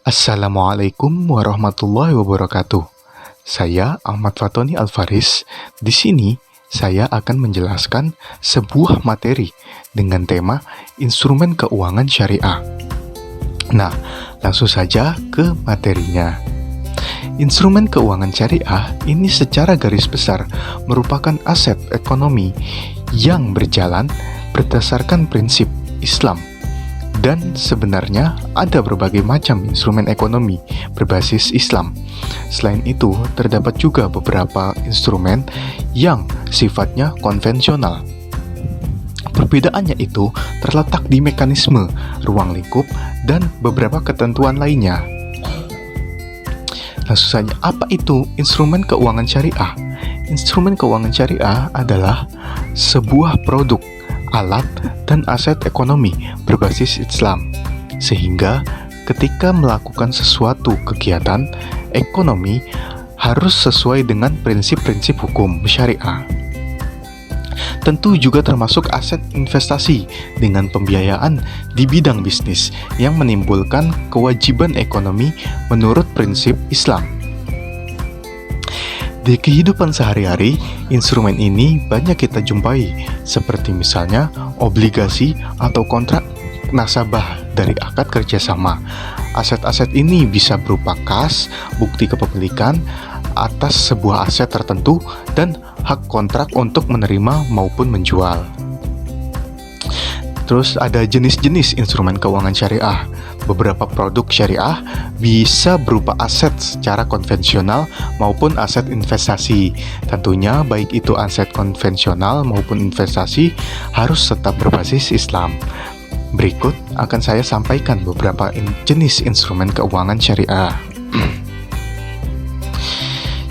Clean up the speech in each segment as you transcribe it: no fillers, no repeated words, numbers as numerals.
Assalamualaikum warahmatullahi wabarakatuh. Saya Ahmad Fatoni Alfaris. Di sini saya akan menjelaskan sebuah materi dengan tema instrumen keuangan syariah. Nah, langsung saja ke materinya. Instrumen keuangan syariah ini secara garis besar merupakan aset ekonomi yang berjalan berdasarkan prinsip Islam. Dan sebenarnya ada berbagai macam instrumen ekonomi berbasis Islam. Selain itu, terdapat juga beberapa instrumen yang sifatnya konvensional. Perbedaannya itu terletak di mekanisme, ruang lingkup, dan beberapa ketentuan lainnya. Langsung saja, apa itu instrumen keuangan syariah? Instrumen keuangan syariah adalah sebuah produk, alat, dan aset ekonomi berbasis Islam, sehingga ketika melakukan sesuatu kegiatan ekonomi harus sesuai dengan prinsip-prinsip hukum syariah. Tentu juga termasuk aset investasi dengan pembiayaan di bidang bisnis yang menimbulkan kewajiban ekonomi menurut prinsip Islam. Di kehidupan sehari-hari, instrumen ini banyak kita jumpai, seperti misalnya obligasi atau kontrak nasabah dari akad kerjasama. Aset-aset ini bisa berupa kas, bukti kepemilikan atas sebuah aset tertentu, dan hak kontrak untuk menerima maupun menjual. Terus ada jenis-jenis instrumen keuangan syariah. Beberapa produk syariah bisa berupa aset secara konvensional maupun aset investasi. Tentunya baik itu aset konvensional maupun investasi harus tetap berbasis Islam. Berikut akan saya sampaikan beberapa jenis instrumen keuangan syariah.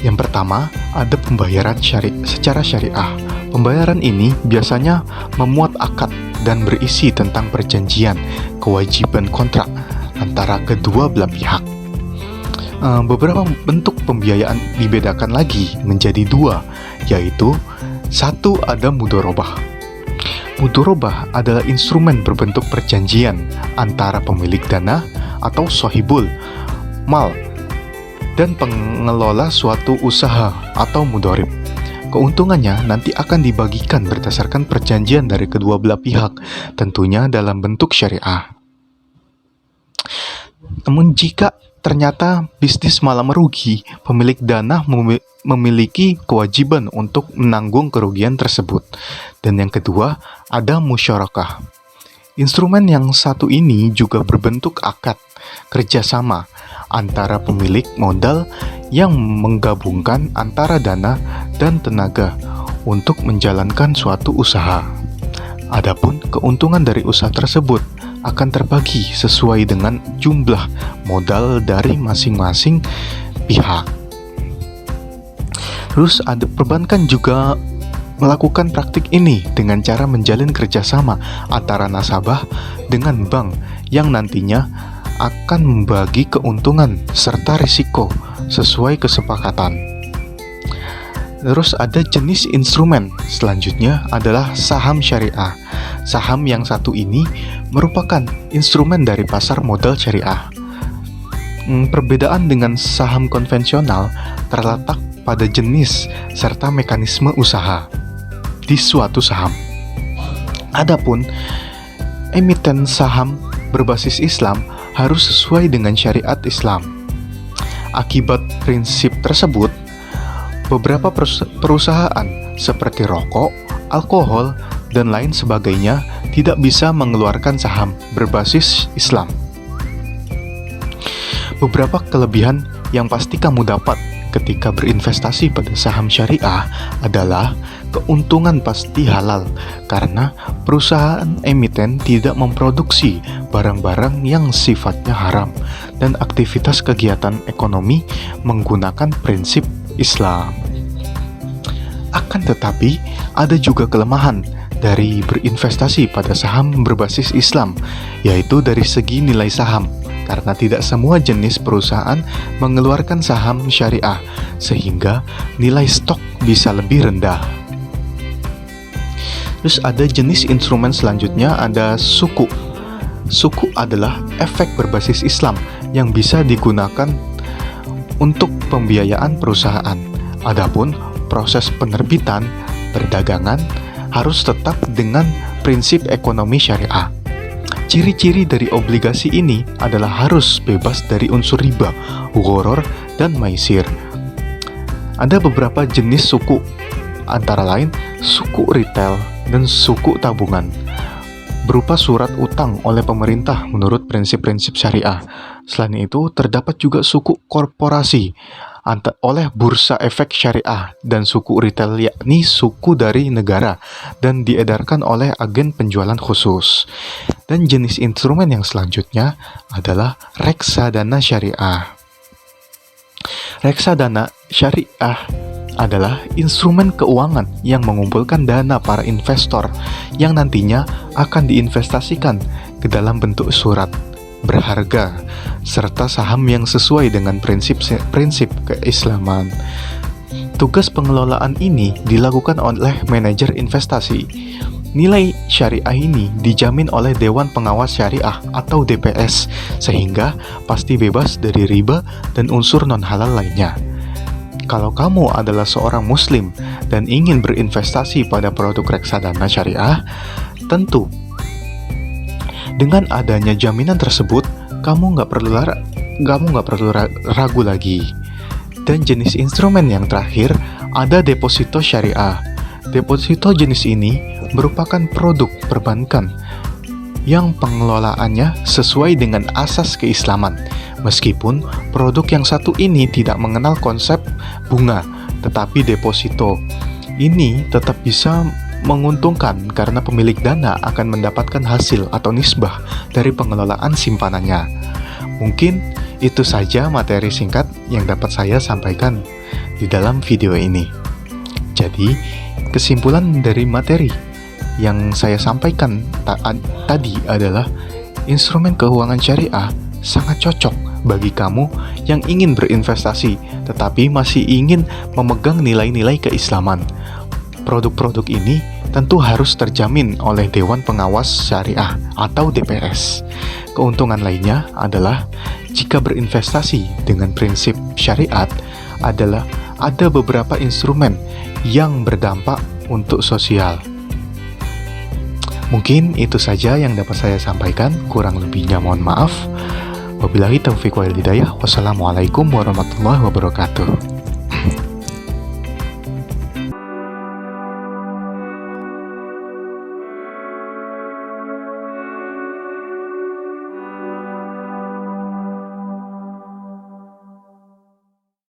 Yang pertama, ada pembayaran secara syariah. Pembayaran ini biasanya memuat akad dan berisi tentang perjanjian, kewajiban kontrak antara kedua belah pihak. Beberapa bentuk pembiayaan dibedakan lagi menjadi dua, yaitu satu ada mudharabah. Mudharabah adalah instrumen berbentuk perjanjian antara pemilik dana atau sohibul mal dan pengelola suatu usaha atau mudharib. Keuntungannya nanti akan dibagikan berdasarkan perjanjian dari kedua belah pihak, tentunya dalam bentuk syariah. Namun jika ternyata bisnis malah merugi, pemilik dana memiliki kewajiban untuk menanggung kerugian tersebut. Dan yang kedua, ada musyarakah. Instrumen yang satu ini juga berbentuk akad kerjasama antara pemilik modal yang menggabungkan antara dana dan tenaga untuk menjalankan suatu usaha. Adapun keuntungan dari usaha tersebut akan terbagi sesuai dengan jumlah modal dari masing-masing pihak. Terus ada perbankan juga melakukan praktik ini dengan cara menjalin kerjasama antara nasabah dengan bank yang nantinya akan membagi keuntungan serta risiko sesuai kesepakatan. Terus ada jenis instrumen selanjutnya adalah saham syariah. Saham yang satu ini merupakan instrumen dari pasar modal syariah. Perbedaan dengan saham konvensional terletak pada jenis serta mekanisme usaha di suatu saham. Adapun emiten saham berbasis Islam harus sesuai dengan syariat Islam. Akibat prinsip tersebut, beberapa perusahaan seperti rokok, alkohol, dan lain sebagainya tidak bisa mengeluarkan saham berbasis Islam. Beberapa kelebihan yang pasti kamu dapat ketika berinvestasi pada saham syariah adalah keuntungan pasti halal karena perusahaan emiten tidak memproduksi barang-barang yang sifatnya haram dan aktivitas kegiatan ekonomi menggunakan prinsip Islam. Akan tetapi, ada juga kelemahan dari berinvestasi pada saham berbasis Islam, yaitu dari segi nilai saham. Karena tidak semua jenis perusahaan mengeluarkan saham syariah, sehingga nilai stok bisa lebih rendah. Terus ada jenis instrumen selanjutnya, ada suku. suku adalah efek berbasis Islam yang bisa digunakan untuk pembiayaan perusahaan. Adapun proses penerbitan perdagangan harus tetap dengan prinsip ekonomi syariah. Ciri-ciri dari obligasi ini adalah harus bebas dari unsur riba, gharar, dan maisir. Ada beberapa jenis suku, antara lain suku retail dan suku tabungan, berupa surat utang oleh pemerintah menurut prinsip-prinsip syariah. Selain itu, terdapat juga suku korporasi oleh bursa efek syariah, dan suku retail yakni suku dari negara dan diedarkan oleh agen penjualan khusus. Dan jenis instrumen yang selanjutnya adalah reksadana syariah. Reksadana syariah adalah instrumen keuangan yang mengumpulkan dana para investor yang nantinya akan diinvestasikan ke dalam bentuk surat berharga serta saham yang sesuai dengan prinsip keislaman. Tugas pengelolaan ini dilakukan oleh manajer investasi. Nilai syariah ini dijamin oleh Dewan Pengawas Syariah atau DPS, sehingga pasti bebas dari riba dan unsur non-halal lainnya. Kalau kamu adalah seorang muslim dan ingin berinvestasi pada produk reksadana syariah, tentu dengan adanya jaminan tersebut, kamu nggak perlu ragu lagi. Dan jenis instrumen yang terakhir ada deposito syariah. Deposito jenis ini merupakan produk perbankan yang pengelolaannya sesuai dengan asas keislaman. Meskipun produk yang satu ini tidak mengenal konsep bunga, tetapi deposito ini tetap bisa menguntungkan karena pemilik dana akan mendapatkan hasil atau nisbah dari pengelolaan simpanannya. Mungkin itu saja materi singkat yang dapat saya sampaikan di dalam video ini. Jadi, kesimpulan dari materi yang saya sampaikan tadi adalah instrumen keuangan syariah sangat cocok bagi kamu yang ingin berinvestasi tetapi masih ingin memegang nilai-nilai keislaman. Produk-produk ini tentu harus terjamin oleh Dewan Pengawas Syariah atau DPS. Keuntungan lainnya adalah jika berinvestasi dengan prinsip syariat adalah ada beberapa instrumen yang berdampak untuk sosial. Mungkin itu saja yang dapat saya sampaikan, kurang lebihnya mohon maaf. Wabillahi taufiq wal hidayah. Wassalamualaikum warahmatullahi wabarakatuh.